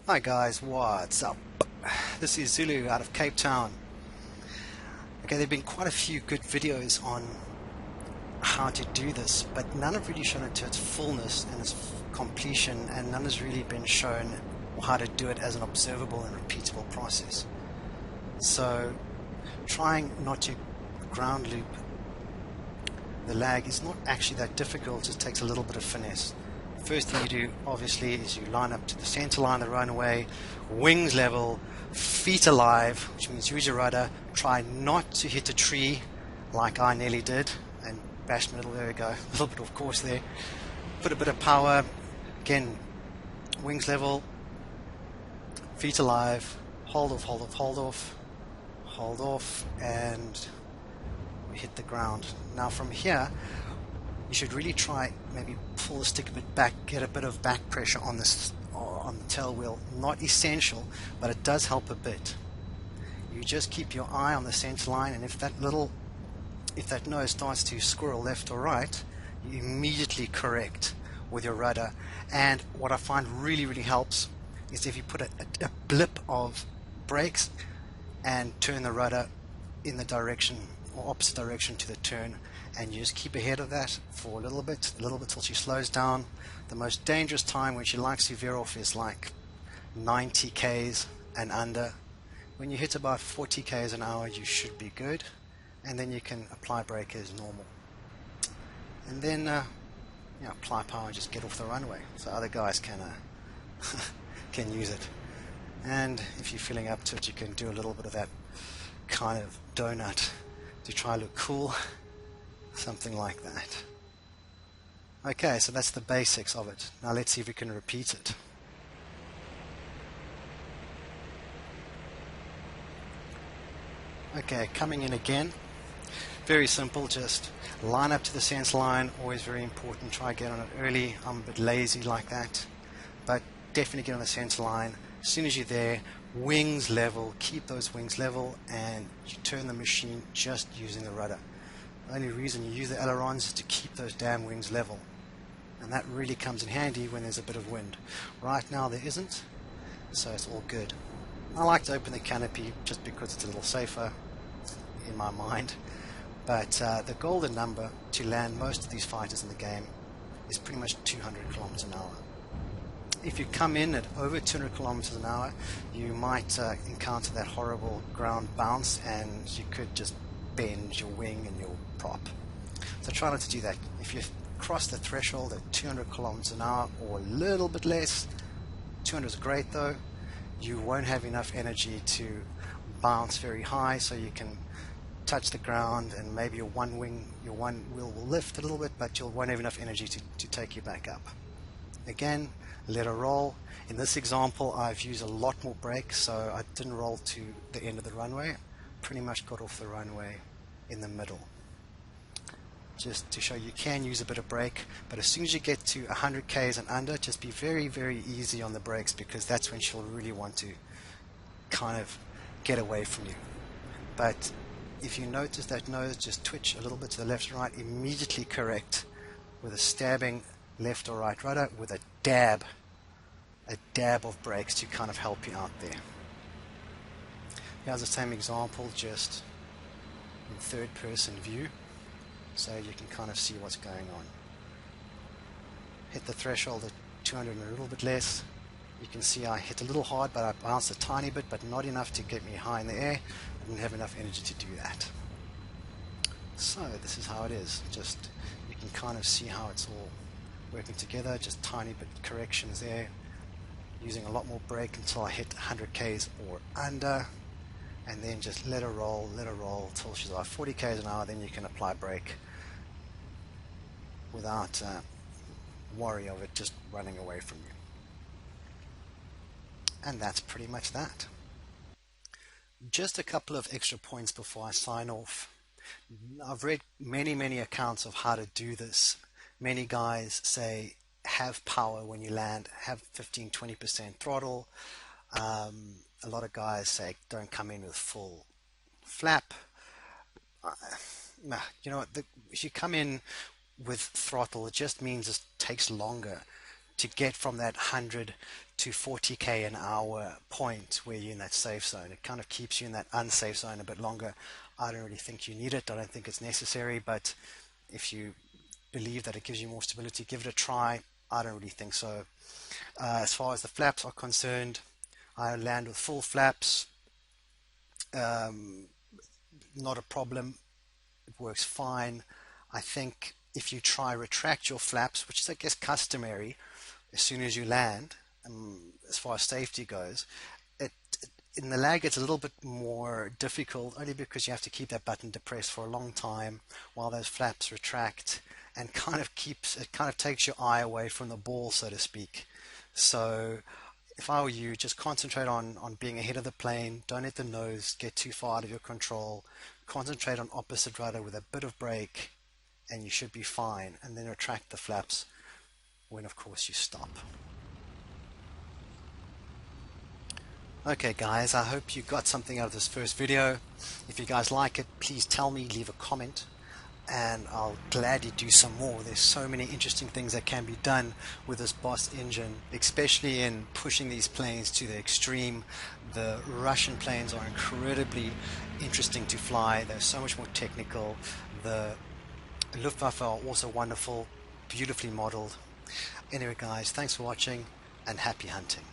Hi guys, what's up? This is Zulu out of Cape Town. Okay, there have been quite a few good videos on how to do this, but none have really shown it to its fullness and its completion, and none has really been shown how to do it as an observable and repeatable process. So trying not to ground loop the lag is not actually that difficult, it just takes a little bit of finesse. First thing you do, obviously, is you line up to the center line of the runway, wings level, feet alive, which means use your rudder. Try not to hit a tree like I nearly did and bash middle. There we go, a little bit off course there. Put a bit of power. Again, wings level, feet alive, hold off, hold off, hold off, hold off, and we hit the ground. Now from here, you should really try maybe pull the stick a bit back, get a bit of back pressure on this on the tail wheel. Not essential, but it does help a bit. You just keep your eye on the center line, and if that nose starts to squirrel left or right, you immediately correct with your rudder. And what I find really helps is if you put a blip of brakes and turn the rudder in the direction or opposite direction to the turn, and you just keep ahead of that for a little bit till she slows down. The most dangerous time when she likes to veer off is like 90 k's and under. When you hit about 40 k's an hour, you should be good, and then you can apply brake as normal. And then apply power, just get off the runway so other guys can can use it. And if you're feeling up to it, you can do a little bit of that kind of donut to try to look cool. Something like that. Okay, so that's the basics of it. Now let's see if we can repeat it. Okay, coming in again. Very simple, just line up to the center line, always very important. Try to get on it early. I'm a bit lazy like that, but definitely get on the center line. As soon as you're there, wings level, keep those wings level, and you turn the machine just using the rudder. The only reason you use the ailerons is to keep those damn wings level, and that really comes in handy when there's a bit of wind. Right now there isn't, so it's all good. I like to open the canopy just because it's a little safer in my mind, but the golden number to land most of these fighters in the game is pretty much 200 kilometers an hour. If you come in at over 200 kilometers an hour, you might encounter that horrible ground bounce, and you could just bend your wing and your prop. So try not to do that. If you cross the threshold at 200 kilometers an hour or a little bit less, 200 is great though, you won't have enough energy to bounce very high, so you can touch the ground and maybe your one wheel will lift a little bit, but you won't have enough energy to take you back up. Again, let her roll. In this example, I've used a lot more brake, so I didn't roll to the end of the runway. Pretty much got off the runway in the middle. Just to show you can use a bit of brake, but as soon as you get to 100 k's and under, just be very easy on the brakes, because that's when she'll really want to kind of get away from you. But if you notice that nose just twitch a little bit to the left and right, immediately correct with a stabbing left or right rudder with a dab of brakes to kind of help you out there. Here's the same example, just in third person view, so you can kind of see what's going on. Hit the threshold at 200 and a little bit less. You can see I hit a little hard, but I bounced a tiny bit, but not enough to get me high in the air. I didn't have enough energy to do that. So this is how it is. Just, you can kind of see how it's all working together. Just tiny bit corrections there, using a lot more brake until I hit 100 k's or under, and then just let her roll till she's like 40 k's an hour. Then you can apply brake without worry of it just running away from you. And that's pretty much that. Just a couple of extra points before I sign off. I've read many accounts of how to do this. Many guys say have power when you land, have 15-20% throttle. A lot of guys say don't come in with full flap. You know what, if you come in with throttle, it just means it takes longer to get from that 100 to 40k an hour point where you're in that safe zone. It kind of keeps you in that unsafe zone a bit longer. I don't really think you need it. I don't think it's necessary, but if you believe that it gives you more stability, give it a try. I don't really think so. As far as the flaps are concerned, I land with full flaps. Not a problem. It works fine. I think if you try retract your flaps, which is I guess customary as soon as you land, as far as safety goes, in the Lagg it's a little bit more difficult, only because you have to keep that button depressed for a long time while those flaps retract, and kind of takes your eye away from the ball, so to speak. So if I were you, just concentrate on being ahead of the plane. Don't let the nose get too far out of your control. Concentrate on opposite rudder with a bit of brake, and you should be fine. And then retract the flaps when, of course, you stop. Okay guys, I hope you got something out of this first video. If you guys like it, please tell me, leave a comment, and I'll gladly do some more. There's so many interesting things that can be done with this BOS engine, especially in pushing these planes to the extreme. The Russian planes are incredibly interesting to fly. They're so much more technical. The Luftwaffe are also wonderful, beautifully modeled. Anyway guys, thanks for watching and happy hunting.